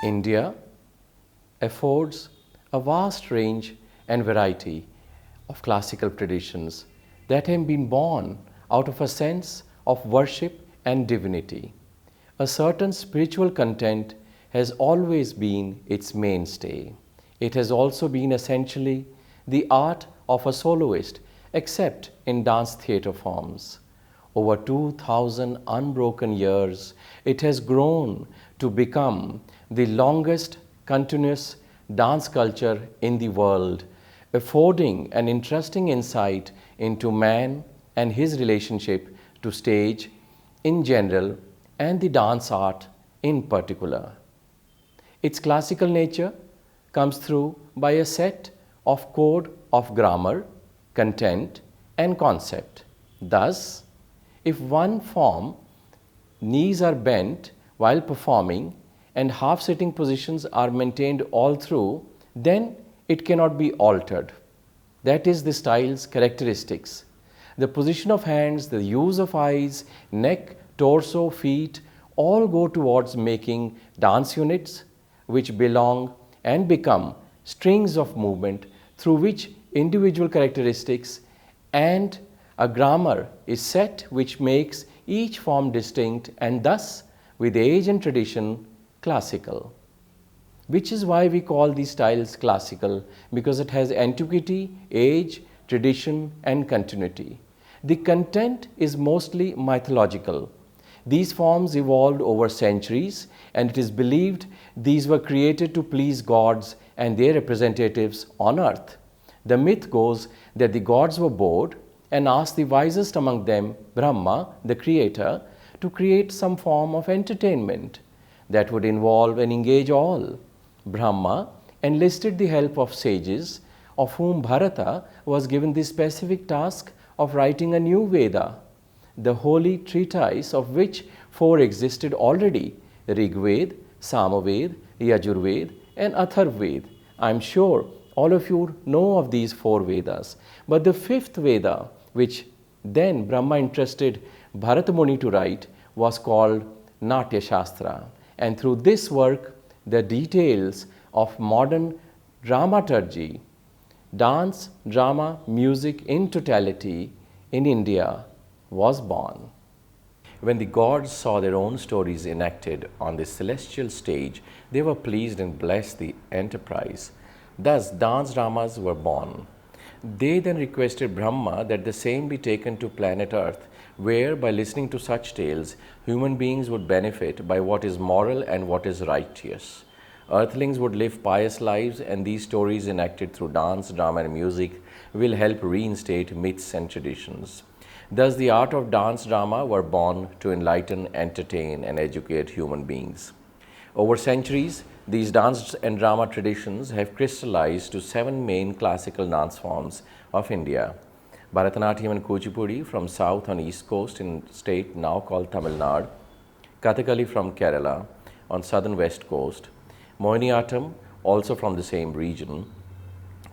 India affords a vast range and variety of classical traditions that have been born out of a sense of worship and divinity. A certain spiritual content has always been its mainstay. It has also been essentially the art of a soloist, except in dance theatre forms. Over 2000 unbroken years, it has grown to become the longest continuous dance culture in the world, affording an interesting insight into man and his relationship to stage in general and the dance art in particular. Its classical nature comes through by a set of code of grammar, content, and concept. Thus, if one form, knees are bent while performing and half-sitting positions are maintained all through, then it cannot be altered. That is the style's characteristics. The position of hands, the use of eyes, neck, torso, feet, all go towards making dance units which belong and become strings of movement through which individual characteristics and a grammar is set which makes each form distinct and thus, with age and tradition, classical. Which is why we call these styles classical, because it has antiquity, age, tradition, and continuity. The content is mostly mythological. These forms evolved over centuries, and it is believed these were created to please gods and their representatives on earth. The myth goes that the gods were bored and asked the wisest among them, Brahma, the creator, to create some form of entertainment that would involve and engage all. Brahma enlisted the help of sages, of whom Bharata was given the specific task of writing a new Veda, the holy treatise of which four existed already: Rigved, Samaved, Yajurved, and Atharvaved. I am sure all of you know of these four Vedas. But the fifth Veda, which then Brahma entrusted Bharata Muni to write, was called Natya Shastra. And through this work, the details of modern dramaturgy, dance, drama, music in totality in India was born. When the gods saw their own stories enacted on the celestial stage, they were pleased and blessed the enterprise. Thus, dance dramas were born. They then requested Brahma that the same be taken to planet Earth, where, by listening to such tales, human beings would benefit by what is moral and what is righteous. Earthlings would live pious lives, and these stories enacted through dance, drama, and music will help reinstate myths and traditions. Thus, the art of dance drama were born to enlighten, entertain, and educate human beings. Over centuries, these dance and drama traditions have crystallized to 7 main classical dance forms of India: Bharatanatyam and Kuchipudi from south on east coast in state now called Tamil Nadu, Kathakali from Kerala on southern west coast, Mohiniyattam also from the same region,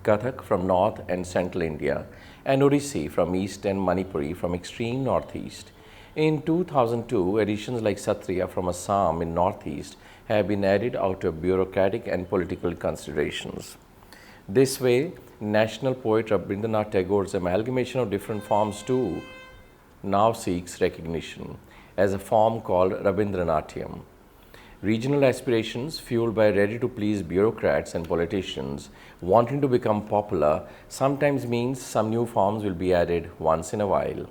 Kathak from north and central India, and Odissi from east and Manipuri from extreme northeast. In 2002, additions like Satriya from Assam in northeast have been added out of bureaucratic and political considerations. This way, national poet Rabindranath Tagore's amalgamation of different forms too now seeks recognition as a form called Rabindranatyam. Regional aspirations, fueled by ready-to-please bureaucrats and politicians wanting to become popular, sometimes means some new forms will be added once in a while.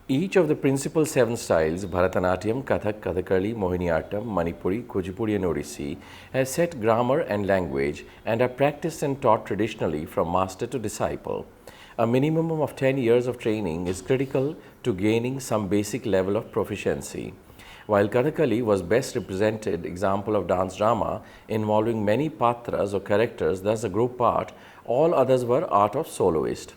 Each of the principal 7 styles, Bharatanatyam, Kathak, Kathakali, Mohiniyattam, Manipuri, Kuchipudi, and Odissi, has set grammar and language and are practiced and taught traditionally from master to disciple. A minimum of 10 years of training is critical to gaining some basic level of proficiency. While Kathakali was best represented example of dance drama involving many patras or characters, thus a group part, all others were art of soloist.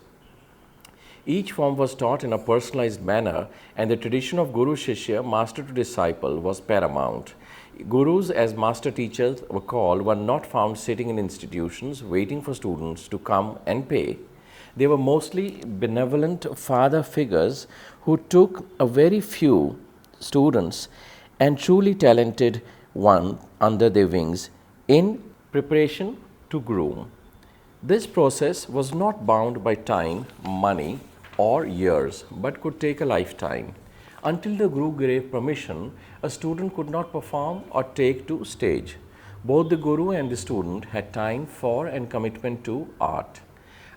Each form was taught in a personalized manner, and the tradition of Guru Shishya, master to disciple, was paramount. Gurus, as master teachers were called, were not found sitting in institutions waiting for students to come and pay. They were mostly benevolent father figures who took a very few students and truly talented one under their wings in preparation to groom. This process was not bound by time, money, or years, but could take a lifetime. Until the guru gave permission, a student could not perform or take to stage. Both the guru and the student had time for and commitment to art.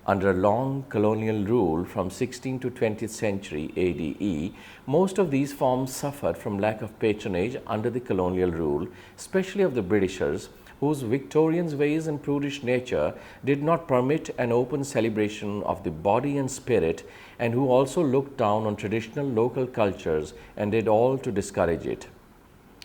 Under long colonial rule from 16th to 20th century ADE, most of these forms suffered from lack of patronage under the colonial rule, especially of the Britishers, whose Victorian ways and prudish nature did not permit an open celebration of the body and spirit, and who also looked down on traditional local cultures and did all to discourage it.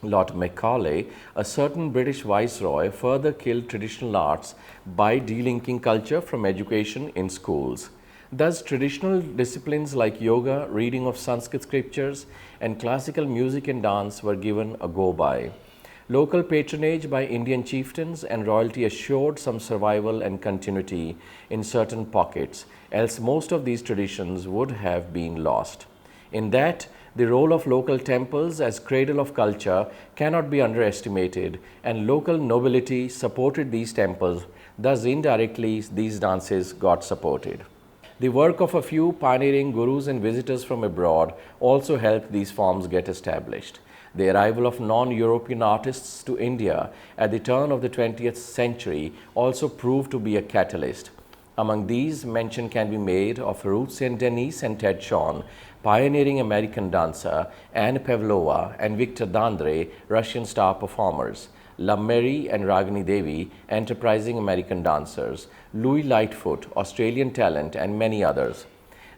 Lord Macaulay, a certain British viceroy, further killed traditional arts by delinking culture from education in schools. Thus, traditional disciplines like yoga, reading of Sanskrit scriptures, and classical music and dance were given a go by. Local patronage by Indian chieftains and royalty assured some survival and continuity in certain pockets, else most of these traditions would have been lost. In that, the role of local temples as cradle of culture cannot be underestimated, and local nobility supported these temples, thus indirectly these dances got supported. The work of a few pioneering gurus and visitors from abroad also helped these forms get established. The arrival of non-European artists to India at the turn of the 20th century also proved to be a catalyst. Among these, mention can be made of Ruth St. Denis and Ted Shawn, pioneering American dancer, Anne Pavlova and Victor Dandre, Russian star performers, Lammeri and Ragini Devi, enterprising American dancers, Louis Lightfoot, Australian talent, and many others.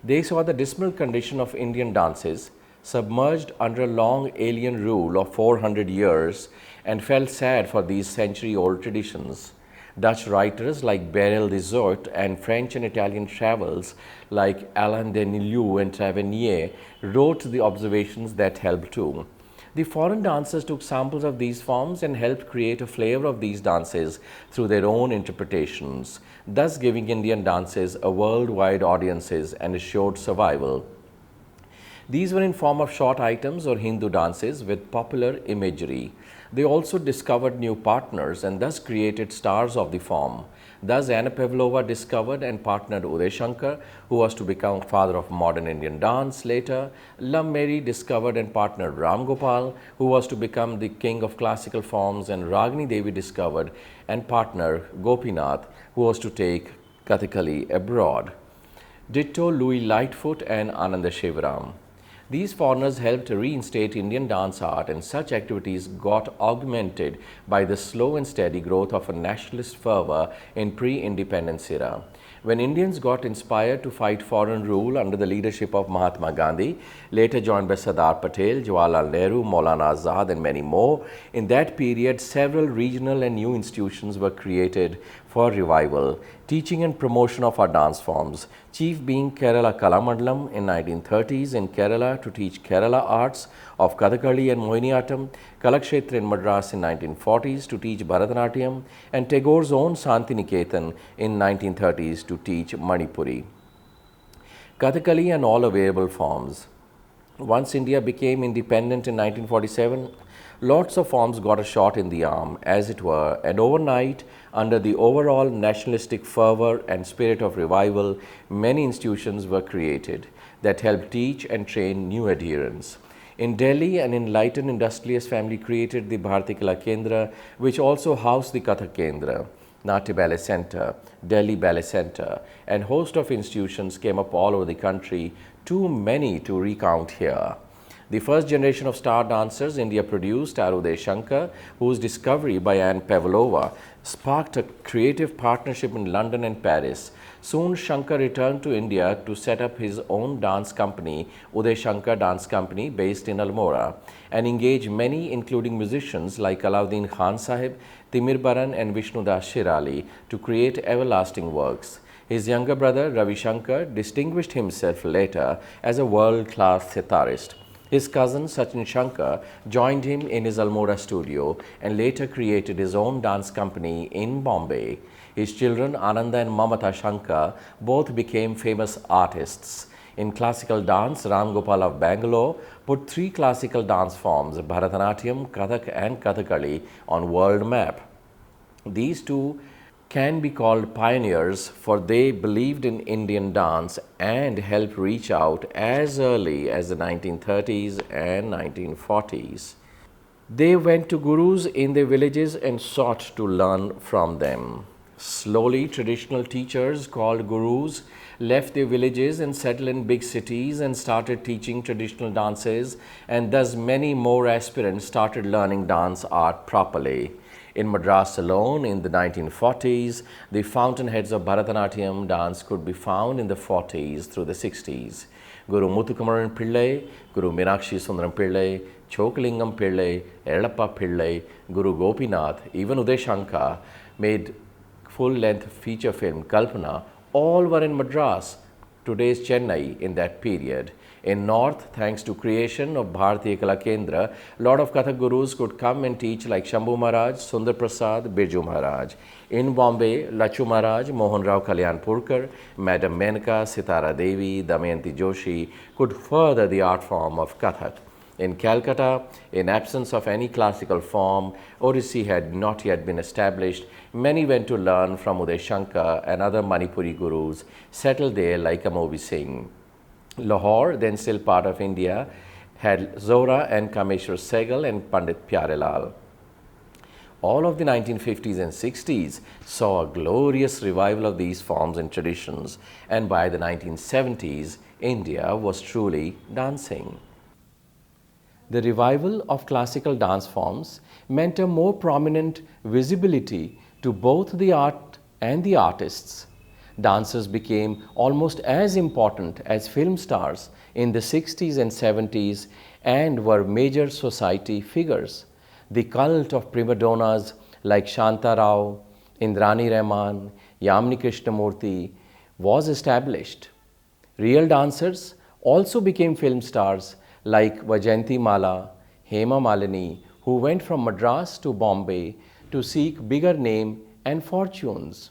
They saw the dismal condition of Indian dances, submerged under a long alien rule of 400 years, and felt sad for these century-old traditions. Dutch writers like Beryl de Zoet and French and Italian travels like Alain Denislew and Tavernier wrote the observations that helped too. The foreign dancers took samples of these forms and helped create a flavor of these dances through their own interpretations, thus giving Indian dances a worldwide audiences and assured survival. These were in form of short items or Hindu dances with popular imagery. They also discovered new partners and thus created stars of the form. Thus, Anna Pavlova discovered and partnered Uday Shankar, who was to become father of modern Indian dance later. Lammeri discovered and partnered Ram Gopal, who was to become the king of classical forms, and Ragini Devi discovered and partnered Gopinath, who was to take Kathakali abroad. Ditto Louis Lightfoot and Ananda Shivaram. These foreigners helped reinstate Indian dance art, and such activities got augmented by the slow and steady growth of a nationalist fervor in pre-independence era. When Indians got inspired to fight foreign rule under the leadership of Mahatma Gandhi, later joined by Sardar Patel, Jawaharlal Nehru, Maulana Azad, and many more, in that period several regional and new institutions were created for revival, teaching and promotion of our dance forms, chief being Kerala Kalamandalam in 1930s in Kerala to teach Kerala arts of Kathakali and Mohiniyattam, Kalakshetra in Madras in 1940s to teach Bharatanatyam, and Tagore's own Santiniketan in 1930s to teach Manipuri. Kathakali and all available forms. Once India became independent in 1947, lots of forms got a shot in the arm, as it were, and overnight, under the overall nationalistic fervor and spirit of revival, many institutions were created that helped teach and train new adherents. In Delhi, an enlightened industrialist family created the Bharati Kala Kendra, which also housed the Kathak Kendra, Natya Ballet Center, Delhi Ballet Center, and host of institutions came up all over the country, too many to recount here. The first generation of star dancers India produced are Uday Shankar, whose discovery by Anne Pavlova sparked a creative partnership in London and Paris. Soon Shankar returned to India to set up his own dance company, Uday Shankar Dance Company, based in Almora, and engage many, including musicians like Alauddin Khan Sahib, Timir Baran, and Vishnudas Shirali, to create everlasting works. His younger brother, Ravi Shankar, distinguished himself later as a world-class sitarist. His cousin Sachin Shankar joined him in his Almora studio and later created his own dance company in Bombay. His children Ananda and Mamata Shankar both became famous artists. In classical dance, Ram Gopal of Bangalore put three classical dance forms, Bharatanatyam, Kathak and Kathakali, on world map. These two can be called pioneers, for they believed in Indian dance and helped reach out as early as the 1930s and 1940s. They went to gurus in their villages and sought to learn from them. Slowly, traditional teachers called gurus left their villages and settled in big cities and started teaching traditional dances, and thus many more aspirants started learning dance art properly. In Madras alone, in the 1940s, the fountainheads of Bharatanatyam dance could be found in the 40s through the 60s. Guru Muthukumaran Pillai, Guru Meenakshi Sundaram Pillai, Chokalingam Pillai, Erlappa Pillai, Guru Gopinath, even Uday Shankar made full-length feature film Kalpana. All were in Madras, today's Chennai, in that period. In North, thanks to creation of Bharatiya Kala Kendra, a lot of Kathak gurus could come and teach like Shambhu Maharaj, Sundar Prasad, Birju Maharaj. In Bombay, Lachu Maharaj, Mohan Rao Kalyanpurkar, Madam Menka, Sitara Devi, Damayanti Joshi could further the art form of Kathak. In Calcutta, in absence of any classical form, Odissi had not yet been established. Many went to learn from Uday Shankar and other Manipuri gurus, settled there like Amobi Singh. Lahore, then still part of India, had Zohra and Kameshwar Sehgal and Pandit Pyarelal. All of the 1950s and 60s saw a glorious revival of these forms and traditions, and by the 1970s, India was truly dancing. The revival of classical dance forms meant a more prominent visibility to both the art and the artists. Dancers became almost as important as film stars in the 60s and 70s and were major society figures. The cult of prima donnas like Shanta Rao, Indrani Rahman, Yamini Krishnamurthy was established. Real dancers also became film stars like Vajayanti Mala, Hema Malini, who went from Madras to Bombay to seek bigger name and fortunes.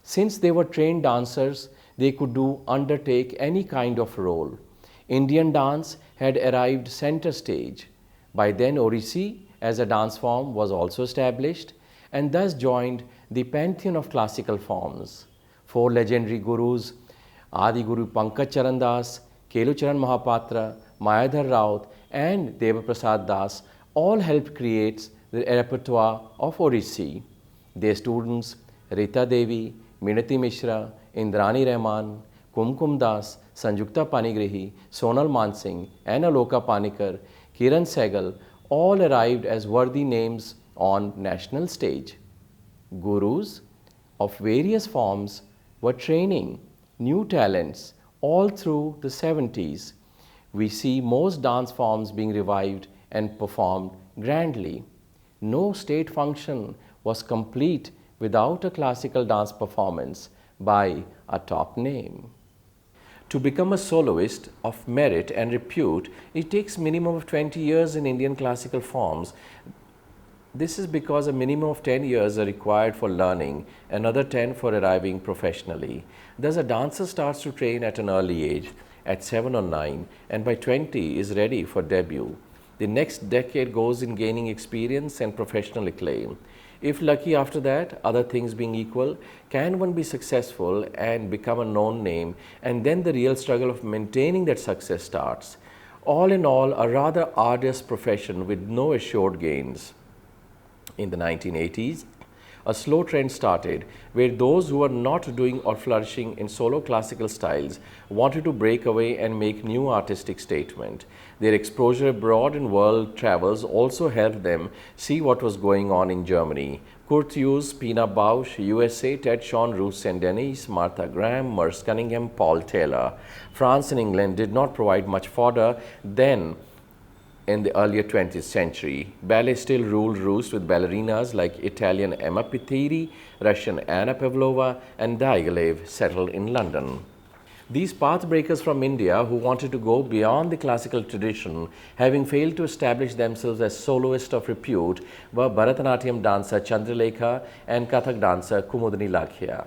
Since they were trained dancers, they could undertake any kind of role. Indian dance had arrived center stage. By then, Odissi as a dance form was also established and thus joined the pantheon of classical forms. Four legendary gurus, Adi Guru Pankaj Charan Das, Kelucharan Mahapatra, Mayadhar Raut and Deva Prasad Das all helped create the repertoire of Odissi. Their students, Rita Devi, Minati Mishra, Indrani Rahman, Kumkum Das, Sanjukta Panigrihi, Sonal Mansingh and Aloka Panikar, Kiran Sehgal all arrived as worthy names on national stage. Gurus of various forms were training new talents all through the 70s. We see most dance forms being revived and performed grandly. No state function was complete without a classical dance performance by a top name. To become a soloist of merit and repute, it takes minimum of 20 years in Indian classical forms. This is because a minimum of 10 years are required for learning, another 10 for arriving professionally. Thus, a dancer starts to train at an early age, at 7 or 9, and by 20 is ready for debut. The next decade goes in gaining experience and professional acclaim. If lucky after that, other things being equal, can one be successful and become a known name, and then the real struggle of maintaining that success starts. All in all, a rather arduous profession with no assured gains. In the 1980s, a slow trend started where those who were not doing or flourishing in solo classical styles wanted to break away and make new artistic statement. Their exposure abroad and world travels also helped them see what was going on in Germany. Kurt Hughes, Pina Bausch, USA, Ted Sean, Ruth St. Denis, Martha Graham, Merce Cunningham, Paul Taylor. France and England did not provide much fodder then. In the earlier 20th century, ballet still ruled roost with ballerinas like Italian Emma Pitteri, Russian Anna Pavlova, and Diaghilev settled in London. These pathbreakers from India who wanted to go beyond the classical tradition, having failed to establish themselves as soloists of repute, were Bharatanatyam dancer Chandralekha and Kathak dancer Kumudini Lakhia.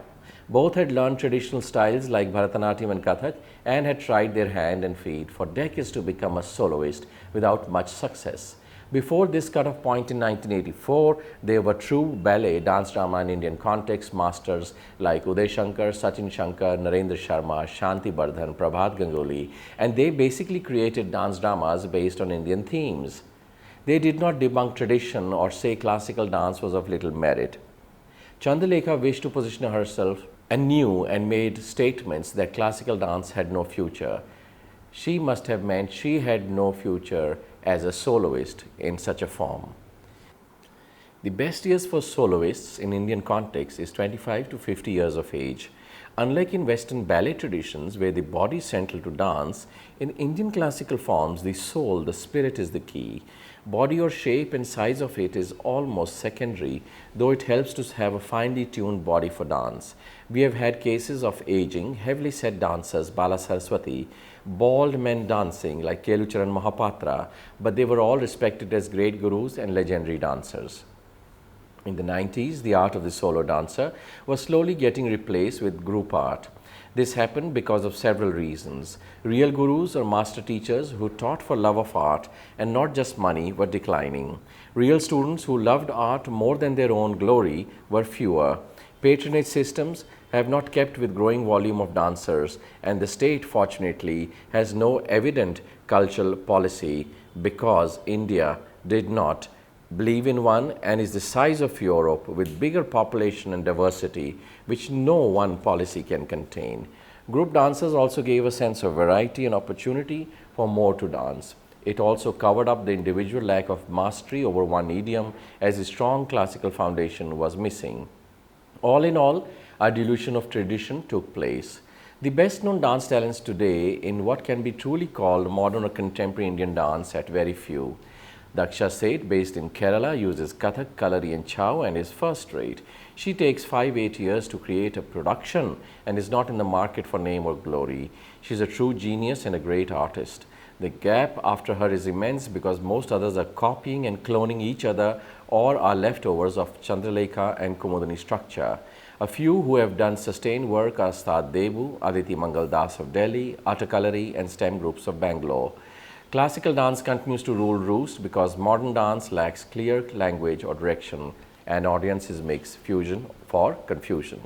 Both had learned traditional styles like Bharatanatyam and Kathak and had tried their hand and feet for decades to become a soloist without much success. Before this cut-off point in 1984, there were true ballet, dance drama and Indian context masters like Uday Shankar, Sachin Shankar, Narendra Sharma, Shanti Bardhan, Prabhat Ganguly, and they basically created dance dramas based on Indian themes. They did not debunk tradition or say classical dance was of little merit. Chandalekha wished to position herself anew and made statements that classical dance had no future. She must have meant she had no future as a soloist in such a form. The best years for soloists in Indian context is 25 to 50 years of age. Unlike in Western ballet traditions where the body is central to dance, in Indian classical forms the soul, the spirit is the key. Body or shape and size of it is almost secondary, though it helps to have a finely tuned body for dance. We have had cases of aging, heavily set dancers, Bala Saraswati, bald men dancing like Kelucharan Mahapatra, but they were all respected as great gurus and legendary dancers. In the 90s, the art of the solo dancer was slowly getting replaced with group art. This happened because of several reasons. Real gurus or master teachers who taught for love of art and not just money were declining. Real students who loved art more than their own glory were fewer. Patronage systems have not kept with growing volume of dancers, and the state, fortunately, has no evident cultural policy because India did not believe in one and is the size of Europe with bigger population and diversity, which no one policy can contain. Group dances also gave a sense of variety and opportunity for more to dance. It also covered up the individual lack of mastery over one idiom, as a strong classical foundation was missing. All in all, a dilution of tradition took place. The best known dance talents today in what can be truly called modern or contemporary Indian dance at very few. Daksha Seth, based in Kerala, uses Kathak, Kalari and Chow and is first rate. She takes 5-8 years to create a production and is not in the market for name or glory. She is a true genius and a great artist. The gap after her is immense because most others are copying and cloning each other or are leftovers of Chandralekha and Kumudini structure. A few who have done sustained work are Stad Debu, Aditi Mangal Das of Delhi, Attakalari and STEM groups of Bangalore. Classical dance continues to rule roost because modern dance lacks clear language or direction and audiences mix fusion for confusion.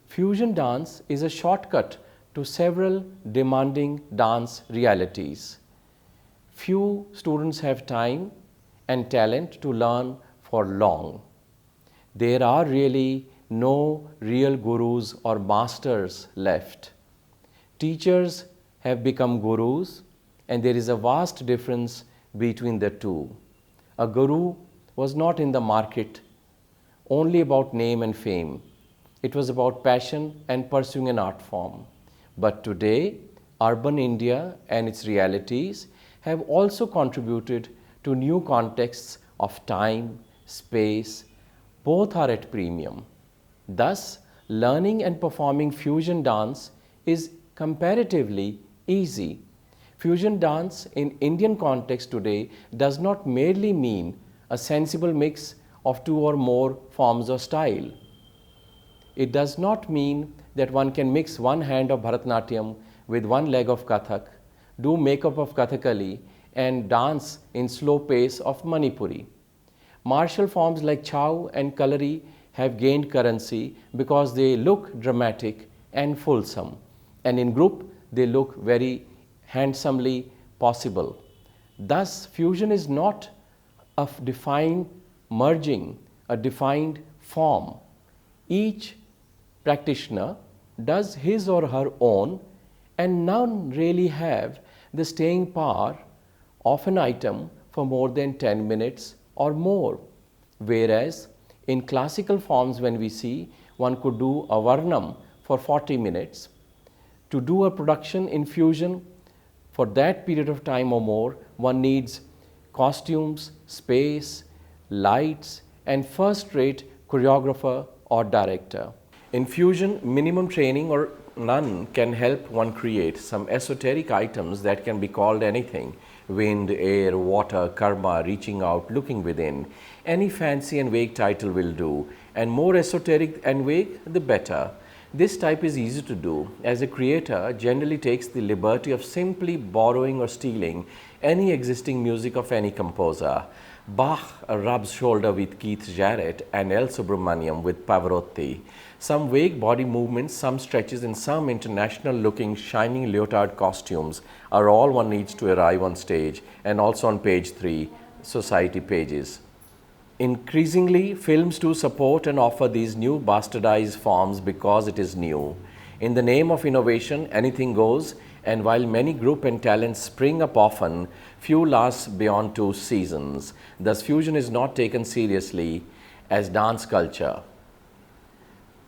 Fusion dance is a shortcut to several demanding dance realities. Few students have time and talent to learn for long. There are really no real gurus or masters left. Teachers have become gurus, and there is a vast difference between the two. A guru was not in the market only about name and fame. It was about passion and pursuing an art form. But today, urban India and its realities have also contributed to new contexts of time, space. Both are at premium. Thus, learning and performing fusion dance is comparatively easy. Fusion dance in Indian context today does not merely mean a sensible mix of two or more forms of style. It does not mean that one can mix one hand of Bharatanatyam with one leg of Kathak, do makeup of Kathakali and dance in slow pace of Manipuri. Martial forms like Chow and Kalari have gained currency because they look dramatic and fulsome, and in group they look very handsomely possible. Thus, fusion is not a defined merging, a defined form. Each practitioner does his or her own, and none really have the staying power of an item for more than 10 minutes or more. Whereas in classical forms, when we see, one could do a Varnam for 40 minutes. To do a production in fusion, for that period of time or more, one needs costumes, space, lights, and first-rate choreographer or director. In fusion, minimum training or none can help one create some esoteric items that can be called anything. wind, air, water, karma, reaching out, looking within. Any fancy and vague title will do, and more esoteric and vague, the better. This type is easy to do, as a creator generally takes the liberty of simply borrowing or stealing any existing music of any composer. Bach rubs shoulder with Keith Jarrett and L. Subramaniam with Pavarotti. Some vague body movements, some stretches, and some international-looking shining leotard costumes are all one needs to arrive on stage, and also on page 3, society pages. Increasingly, films do support and offer these new bastardized forms because it is new. In the name of innovation, anything goes, and while many group and talents spring up often, few last beyond 2 seasons. Thus, fusion is not taken seriously as dance culture.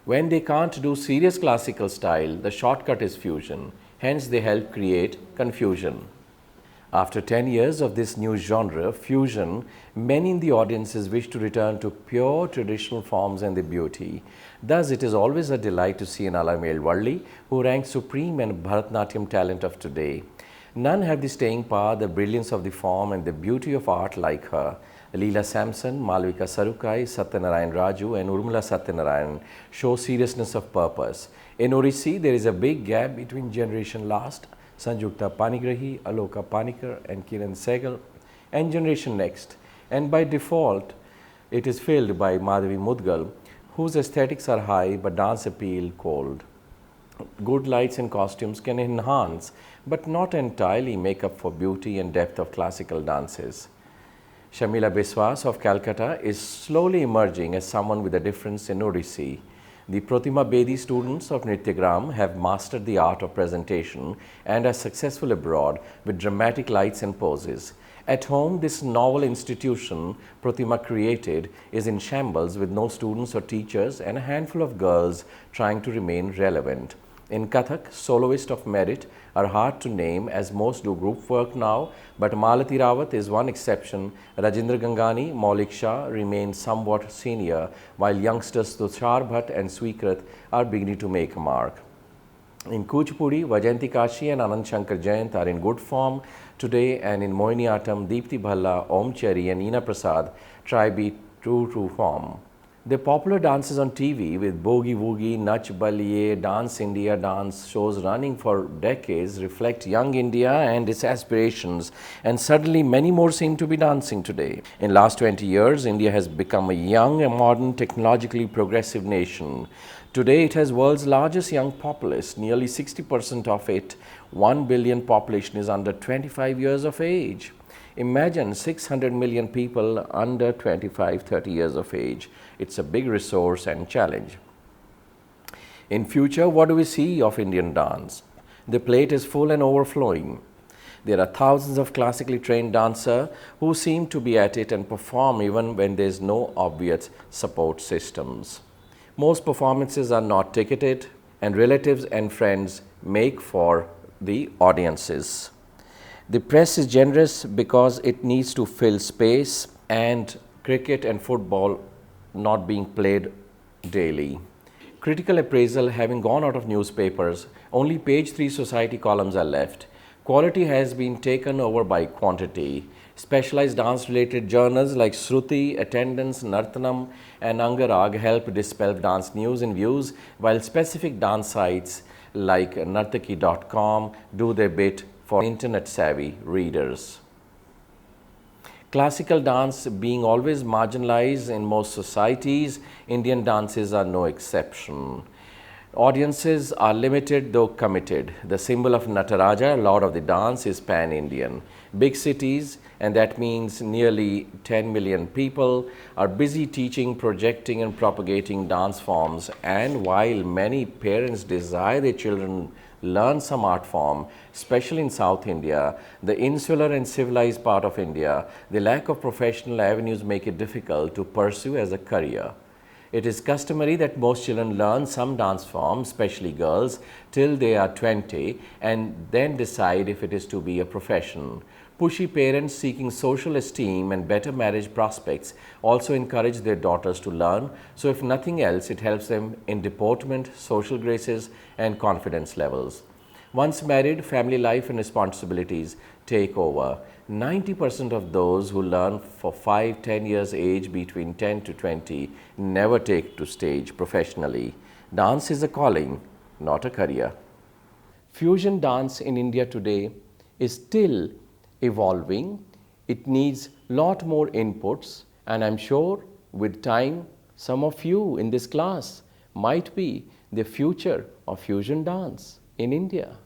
When they can't do serious classical style, the shortcut is fusion. Hence, they help create confusion. After 10 years of this new genre, fusion, many in the audiences wish to return to pure traditional forms and their beauty. Thus, it is always a delight to see an Alaimel Valli, who ranks supreme in Bharatanatyam talent of today. None have the staying power, the brilliance of the form, and the beauty of art like her. Leela Samson, Malvika Sarukai, Satyanarayan Raju, and Urmila Satyanarayan show seriousness of purpose. In Odissi, there is a big gap between generation last, Sanjukta Panigrahi, Aloka Panikar, and Kiran Sehgal, and generation next. And by default, it is filled by Madhavi Mudgal, whose aesthetics are high but dance appeal cold. Good lights and costumes can enhance, but not entirely make up for beauty and depth of classical dances. Shamila Biswas of Calcutta is slowly emerging as someone with a difference in Odissi. The Pratima Bedi students of Nrityagram have mastered the art of presentation and are successful abroad with dramatic lights and poses. At home, this novel institution Pratima created is in shambles with no students or teachers and a handful of girls trying to remain relevant. In Kathak, soloists of merit are hard to name as most do group work now, but Malati Rawat is one exception. Rajendra Gangani, Maulik Shah remain somewhat senior, while youngsters Tushar Bhatt and Swikrit are beginning to make a mark. In Kuchipudi, Vajayanti Kashi and Anand Shankar Jayant are in good form today, and in Mohiniyattam, Deepthi Bhalla, Om Cherry and Neena Prasad try be true form. The popular dances on TV with Bogi Woogie, Nach Baliye, Dance India dance shows running for decades reflect young India and its aspirations, and suddenly many more seem to be dancing today. In last 20 years, India has become a young and modern technologically progressive nation. Today it has world's largest young populace, nearly 60% of it, 1 billion population is under 25 years of age. Imagine 600 million people under 25-30 years of age. It's a big resource and challenge. In future, what do we see of Indian dance? The plate is full and overflowing. There are thousands of classically trained dancers who seem to be at it and perform even when there is no obvious support systems. Most performances are not ticketed, and relatives and friends make for the audiences. The press is generous because it needs to fill space, and cricket and football not being played daily. Critical appraisal having gone out of newspapers, only page 3 society columns are left. Quality has been taken over by quantity. Specialized dance-related journals like Shruti, Attendance, Nartanam and Angarag help dispel dance news and views, while specific dance sites like nartaki.com do their bit for internet-savvy readers. Classical dance being always marginalized in most societies, Indian dances are no exception. Audiences are limited though committed. The symbol of Nataraja, Lord of the Dance, is pan-Indian. Big cities, and that means nearly 10 million people, are busy teaching, projecting and propagating dance forms, and while many parents desire their children learn some art form, especially in South India, the insular and civilized part of India, the lack of professional avenues make it difficult to pursue as a career. It is customary that most children learn some dance form, especially girls, till they are 20 and then decide if it is to be a profession. Pushy parents seeking social esteem and better marriage prospects also encourage their daughters to learn, so if nothing else, it helps them in deportment, social graces and confidence levels. Once married, family life and responsibilities take over. 90% of those who learn for 5-10 years age between 10 to 20 never take to stage professionally. Dance is a calling, not a career. Fusion dance in India today is still evolving. It needs lot more inputs, and I'm sure with time some of you in this class might be the future of fusion dance in India.